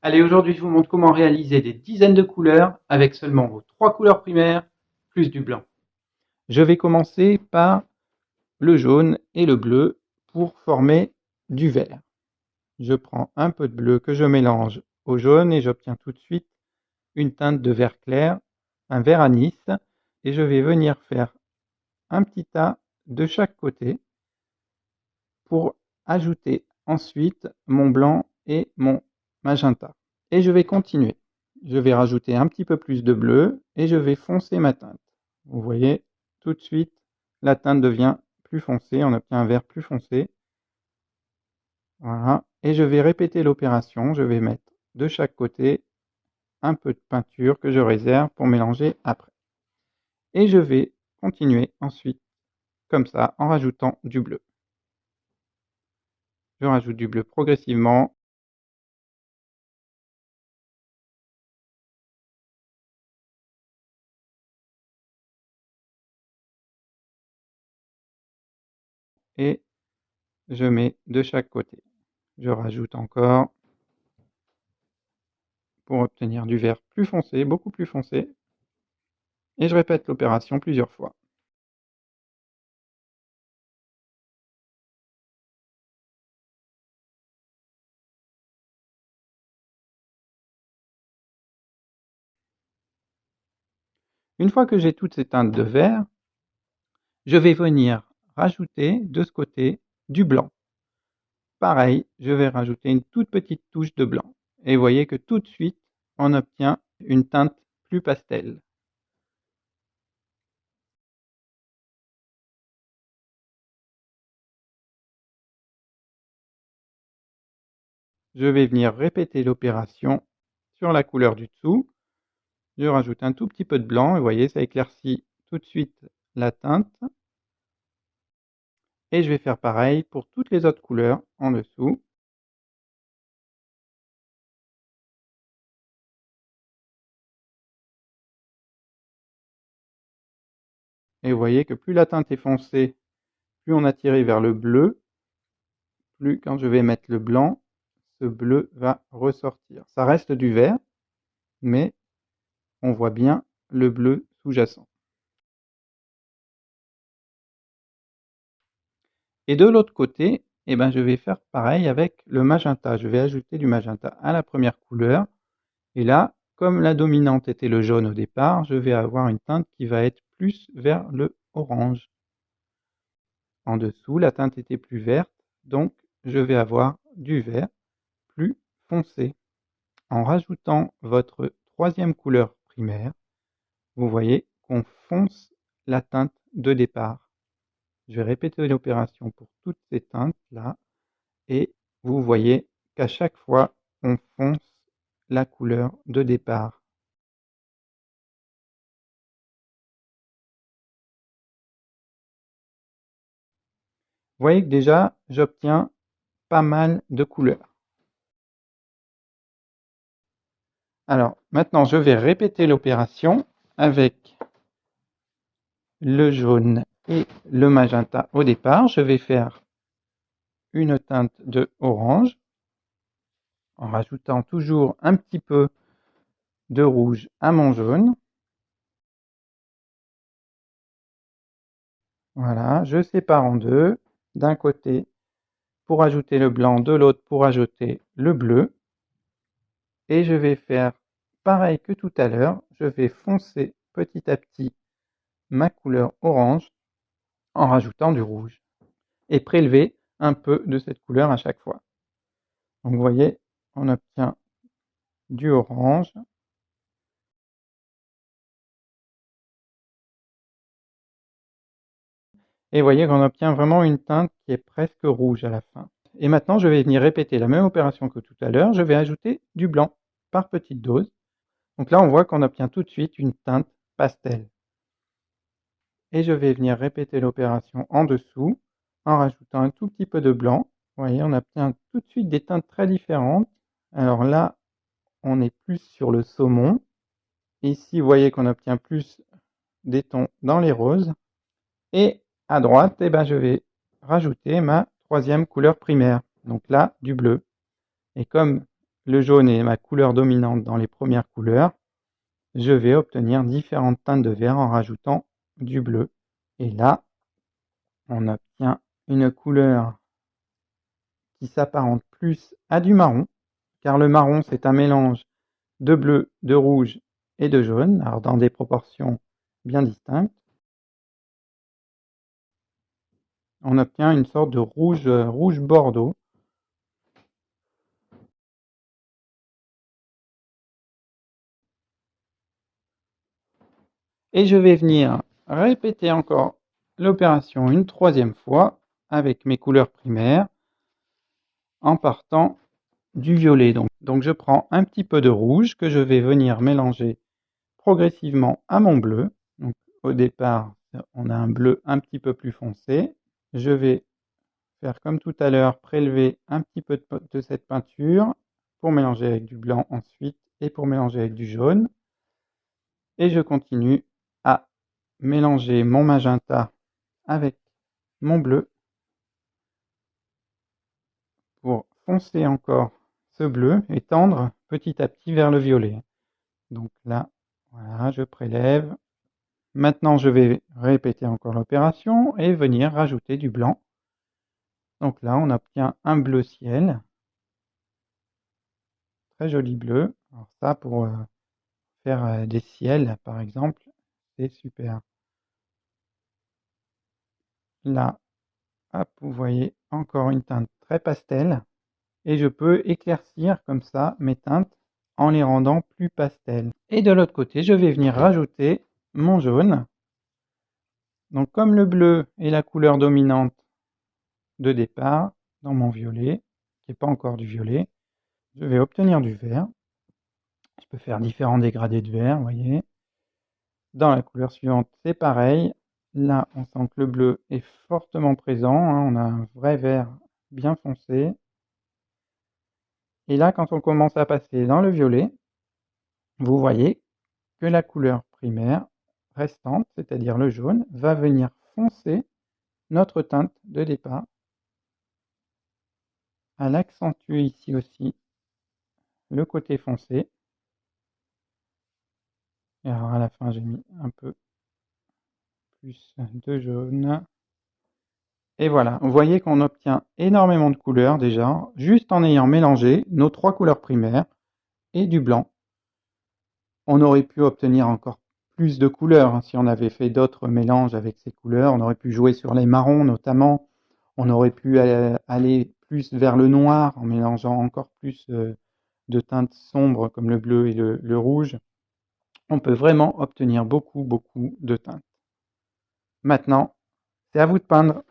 Allez, aujourd'hui, je vous montre comment réaliser des dizaines de couleurs avec seulement vos 3 couleurs primaires plus du blanc. Je vais commencer par le jaune et le bleu pour former du vert. Je prends un peu de bleu que je mélange au jaune et j'obtiens tout de suite une teinte de vert clair, un vert anis, et je vais venir faire un petit tas de chaque côté pour ajouter ensuite mon blanc et mon magenta. Et je vais continuer. Je vais rajouter un petit peu plus de bleu et je vais foncer ma teinte. Vous voyez, tout de suite, la teinte devient plus foncée, on obtient un vert plus foncé. Voilà, et je vais répéter l'opération, je vais mettre de chaque côté un peu de peinture que je réserve pour mélanger après. Et je vais continuer ensuite comme ça en rajoutant du bleu. Je rajoute du bleu progressivement. Et je mets de chaque côté. Je rajoute encore pour obtenir du vert plus foncé, beaucoup plus foncé. Et je répète l'opération plusieurs fois. Une fois que j'ai toutes ces teintes de vert, je vais venir rajouter de ce côté du blanc. Pareil, je vais rajouter une toute petite touche de blanc. Et vous voyez que tout de suite, on obtient une teinte plus pastel. Je vais venir répéter l'opération sur la couleur du dessous. Je rajoute un tout petit peu de blanc et vous voyez, ça éclaircit tout de suite la teinte. Et je vais faire pareil pour toutes les autres couleurs en dessous. Et vous voyez que plus la teinte est foncée, plus on a tiré vers le bleu, plus quand je vais mettre le blanc, ce bleu va ressortir. Ça reste du vert, mais on voit bien le bleu sous-jacent. Et de l'autre côté, eh ben, je vais faire pareil avec le magenta. Je vais ajouter du magenta à la première couleur. Et là, comme la dominante était le jaune au départ, je vais avoir une teinte qui va être plus vers le orange. En dessous, la teinte était plus verte, donc je vais avoir du vert plus foncé. En rajoutant votre troisième couleur primaire, vous voyez qu'on fonce la teinte de départ. Je vais répéter l'opération pour toutes ces teintes-là et vous voyez qu'à chaque fois, on fonce la couleur de départ. Vous voyez que déjà, j'obtiens pas mal de couleurs. Alors, maintenant, je vais répéter l'opération avec le jaune et le magenta au départ. Je vais faire une teinte de orange en rajoutant toujours un petit peu de rouge à mon jaune. Voilà, je sépare en deux. D'un côté pour ajouter le blanc, de l'autre pour ajouter le bleu. Et je vais faire pareil que tout à l'heure. Je vais foncer petit à petit ma couleur orange en rajoutant du rouge. Et prélever un peu de cette couleur à chaque fois. Donc vous voyez, on obtient du orange. Et vous voyez qu'on obtient vraiment une teinte qui est presque rouge à la fin. Et maintenant, je vais venir répéter la même opération que tout à l'heure. Je vais ajouter du blanc par petite dose. Donc là, on voit qu'on obtient tout de suite une teinte pastel. Et je vais venir répéter l'opération en dessous en rajoutant un tout petit peu de blanc. Vous voyez, on obtient tout de suite des teintes très différentes. Alors là, on est plus sur le saumon. Ici, vous voyez qu'on obtient plus des tons dans les roses. Et à droite, eh ben, je vais rajouter ma troisième couleur primaire. Donc là, du bleu. Et comme le jaune est ma couleur dominante dans les premières couleurs, je vais obtenir différentes teintes de vert en rajoutant du bleu. Et là, on obtient une couleur qui s'apparente plus à du marron, car le marron c'est un mélange de bleu, de rouge et de jaune, alors dans des proportions bien distinctes. On obtient une sorte de rouge bordeaux. Et je vais venir répéter encore l'opération une troisième fois avec mes couleurs primaires en partant du violet. Donc je prends un petit peu de rouge que je vais venir mélanger progressivement à mon bleu. Donc au départ, on a un bleu un petit peu plus foncé. Je vais faire comme tout à l'heure, prélever un petit peu de cette peinture pour mélanger avec du blanc ensuite et pour mélanger avec du jaune. Et je continue à mélanger mon magenta avec mon bleu pour foncer encore ce bleu et tendre petit à petit vers le violet. Donc là, voilà, je prélève. Maintenant, je vais répéter encore l'opération et venir rajouter du blanc. Donc là, on obtient un bleu ciel. Très joli bleu. Alors ça, pour faire des ciels, par exemple, c'est super. Là, hop, vous voyez encore une teinte très pastel. Et je peux éclaircir comme ça mes teintes en les rendant plus pastel. Et de l'autre côté, je vais venir rajouter mon jaune. Donc comme le bleu est la couleur dominante de départ dans mon violet, qui n'est pas encore du violet, je vais obtenir du vert. Je peux faire différents dégradés de vert, vous voyez. Dans la couleur suivante, c'est pareil. Là, on sent que le bleu est fortement présent, hein. On a un vrai vert bien foncé. Et là, quand on commence à passer dans le violet, vous voyez que la couleur primaire restante, c'est-à-dire le jaune, va venir foncer notre teinte de départ. Elle accentue ici aussi le côté foncé. Et alors à la fin, j'ai mis un peu plus de jaune. Et voilà, vous voyez qu'on obtient énormément de couleurs déjà, juste en ayant mélangé nos trois couleurs primaires et du blanc. On aurait pu obtenir encore plus de couleurs, hein, si on avait fait d'autres mélanges avec ces couleurs. On aurait pu jouer sur les marrons notamment. On aurait pu aller plus vers le noir en mélangeant encore plus de teintes sombres comme le bleu et le rouge. On peut vraiment obtenir beaucoup de teintes. Maintenant, c'est à vous de peindre.